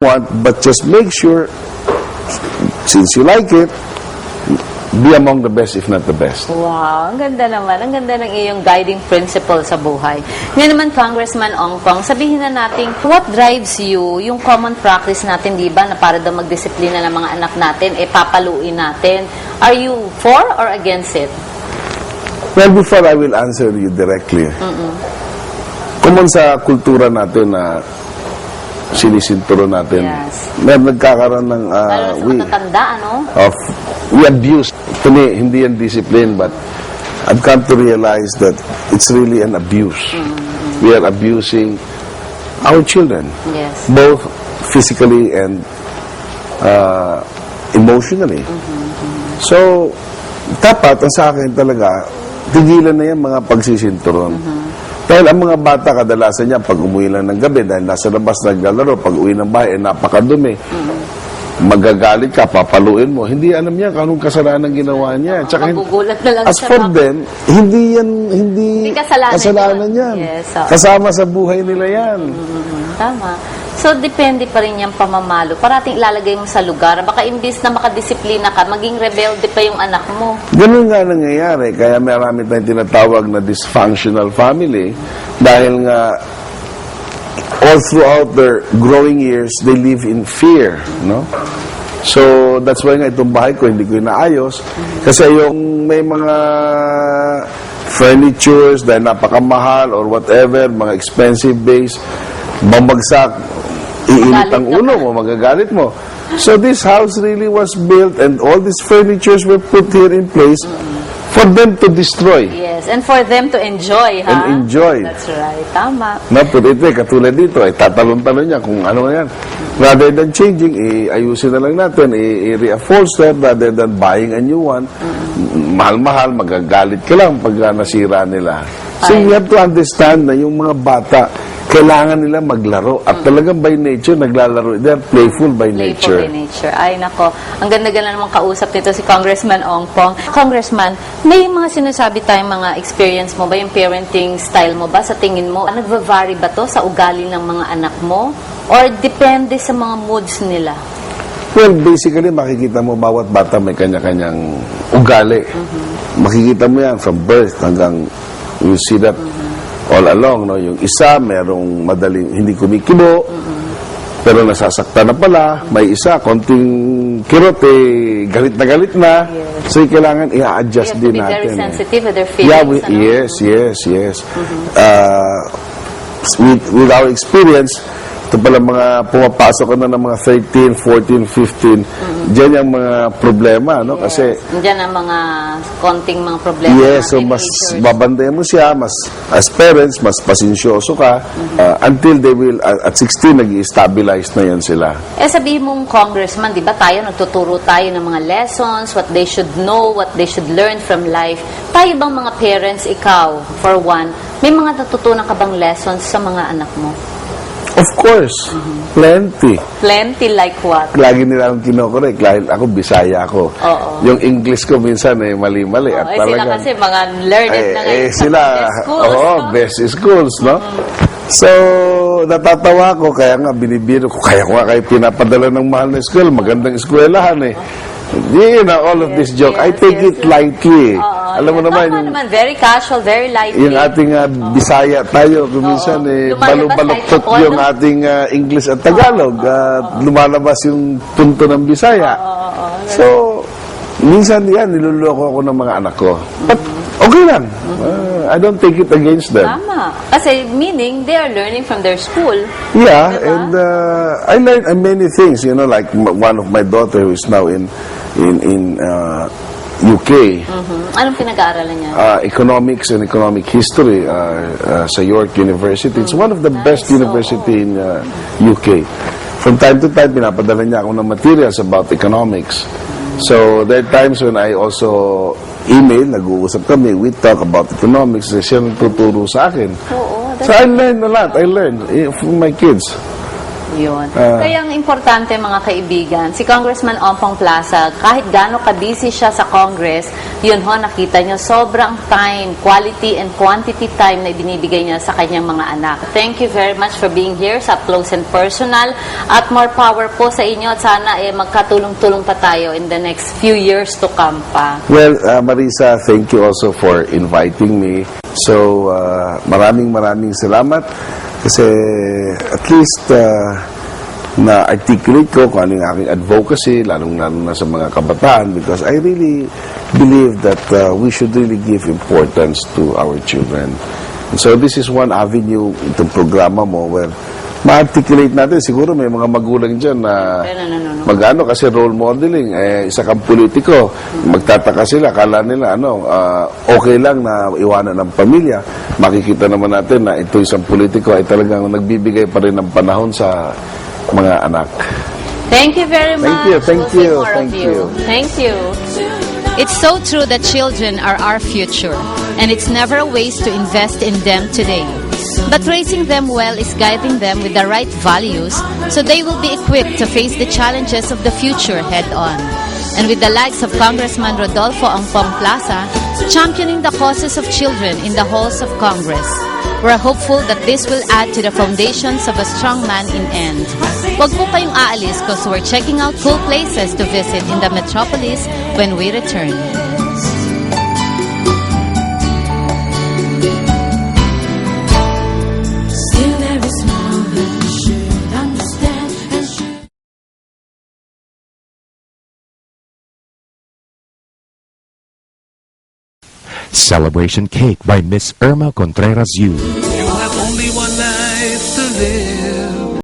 want, but just make sure, since you like it, be among the best, if not the best. Wow, ang ganda naman. Ang ganda ng iyong guiding principle sa buhay. Ngayon naman, Congressman Ongpong, sabihin na natin, what drives you, yung common practice natin, di ba, na para daw magdisiplina ng mga anak natin, papaluin natin. Are you for or against it? Well, before I will answer you directly, common sa kultura natin na sinisinturo natin, Yes. nagkakaroon ng Lalo sa matatanda, ano? we abuse. To me, hindi yan discipline, but I've come to realize that it's really an abuse. We are abusing our children, Yes. both physically and emotionally. So, dapat ang sa akin talaga, tigilan na yan mga pagsisinturon. Dahil ang mga bata kadalasan niya, pag umuwi lang ng gabi, dahil nasa labas naglalaro, pag uwi ng bahay, napakadumi. Magagalit ka, papaluin mo. Hindi alam niya kung anong kasalanan ginawa niya. Tsaka, Magugulat na lang as siya. for them, hindi kasalanan yan. Yes, Kasama sa buhay nila yan. Tama. So, depende pa rin yung pamamalo. Parating ilalagay mo sa lugar. Baka imbis na makadisiplina ka, maging rebelde pa yung anak mo. Ganun nga nangyayari. Kaya marami tayong tinatawag na dysfunctional family dahil nga all throughout their growing years, they live in fear, no? So, that's why nga itong bahay ko, hindi ko inaayos. Kasi yung may mga furnitures dahil napakamahal or whatever, mga expensive base, bumagsak, iinit ang ulo mo, magagalit mo. So, this house really was built and all these furnitures were put here in place for them to destroy. Yes, and for them to enjoy, ha? And enjoy. That's right. Tama. But ito, katulad dito, tatalon-talon niya kung ano yan. Rather than changing, ayusin na lang natin, i-reupholster rather than buying a new one. Mahal-mahal, magagalit ka lang pag nasira nila. So you have to understand na yung mga bata, kailangan nila maglaro. At talagang by nature, naglalaro. They're playful by nature. Playful by nature. Ay, nako. Ang ganda-ganda namang kausap nito si Congressman Ongpong. Congressman, may mga sinasabi tayong mga experience mo ba? Yung parenting style mo ba? Sa tingin mo, nagva-vary ba to sa ugali ng mga anak mo? Or depende sa mga moods nila? Well, basically, makikita mo bawat bata may kanya-kanyang ugali. Makikita mo yan from birth hanggang you see that all along, no? Yung isa, merong madaling hindi kumikibo, pero nasasaktan na pala. May isa, konting kirot, galit na. Yes. So, kailangan i-adjust din natin. You have to be very sensitive with their Yeah, feelings. yes. With our experience, ito pala mga pumapasok na ng mga 13, 14, 15, dyan yung mga problema, no? Kasi, Diyan ang mga konting mga problema. yes, so ng mas teenagers. babantayan mo siya, mas as parents, mas pasensyoso ka until they will, at 16, nag-stabilize na yan sila. Sabihin mong congressman, di ba tayo, nagtuturo tayo ng mga lessons, what they should know, what they should learn from life. Tayo bang mga parents, ikaw, for one, may mga natutunan ka bang lessons sa mga anak mo? Of course, plenty. Plenty like what? Lagi nila akong kinokorek, dahil ako, Bisaya ako. Oo. Yung English ko minsan mali-mali. At Sila talagang, kasi mga learned na ngayon sa sila, best schools. best schools, no? So, natatawa ko, kaya nga binibiro ko, kaya ko nga kayo pinapadala ng mahal na school, magandang eskwelahan You know, all of this joke, I take it lightly. Alam mo naman, very casual, very lightly. yung ating Bisaya tayo, kuminsan balubaluktot yung ating English at Tagalog. Lumalabas yung punto ng Bisaya. So, minsan yan, niluloko ako ng mga anak ko. But, okay lang. I don't take it against them. Tama. Kasi meaning, they are learning from their school. Yeah, Diba? and I learned many things, you know, like one of my daughter who is now in UK. Anong pinag-aaralan niya? Economics and economic history sa York University. It's one of the best university in UK. From time to time, pinapadala niya ako ng materials about economics. So, there are times when I also email, nag-uusap kami, we talk about economics, siya nagtuturo sa akin. Oo. So, I learned a lot. I learned from my kids. Yun. Kaya ang importante mga kaibigan, si Congressman Ompong Plaza, kahit gaano ka-busy siya sa Congress, yun ho, nakita nyo, sobrang time, quality and quantity time na ibinibigay niya sa kanyang mga anak. Thank you very much for being here sa Close and Personal at more power po sa inyo at sana magkatulong-tulong pa tayo in the next few years to come pa. Well, Marisa, thank you also for inviting me. So, maraming salamat kasi at least na-articulate ko kung ano yung aking advocacy, lalong-lalo na sa mga kabataan, because I really believe that we should really give importance to our children. And so this is one avenue, itong programa mo, where ma-articulate natin. Siguro may mga magulang dyan na mag-ano kasi role modeling, isa kang politiko, magtataka sila, kala nila okay lang na iwanan ng pamilya. Makikita naman natin na ito isang politiko ay talagang nagbibigay pa rin ng panahon sa mga anak. Thank you very much. Thank We'll see you, more thank of you. Thank you. It's so true that children are our future, and it's never a waste to invest in them today. But raising them well is guiding them with the right values so they will be equipped to face the challenges of the future head-on. And with the likes of Congressman Rodolfo Ompong Plaza championing the causes of children in the halls of Congress, we're hopeful that this will add to the foundations of a strong man in end. Huwag po kayong aalis because we're checking out cool places to visit in the metropolis when we return. Celebration Cake by Miss Irma Contreras Yu.